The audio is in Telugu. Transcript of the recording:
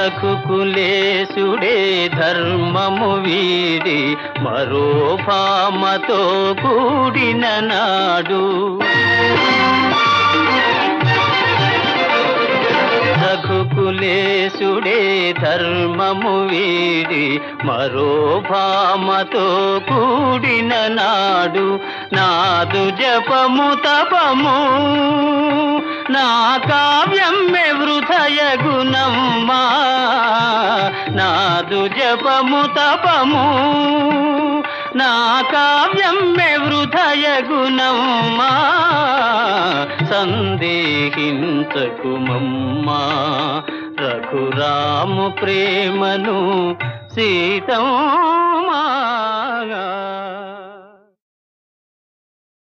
రఘుకులేశుడే ధర్మము వీడి మరో భామతో కూడిన నాడు రఘుకులేశుడే ధర్మము వీడి మరో భామతో కూడిన నాడు నాదు జపము తపము నా కావ్యం వృథయ గుణమ్మా నాదు జపము తపము నా కావ్యం వృథయ గుణమ్మా సందేహించకుమమ్మా రఘురాము ప్రేమను సీతమ్మా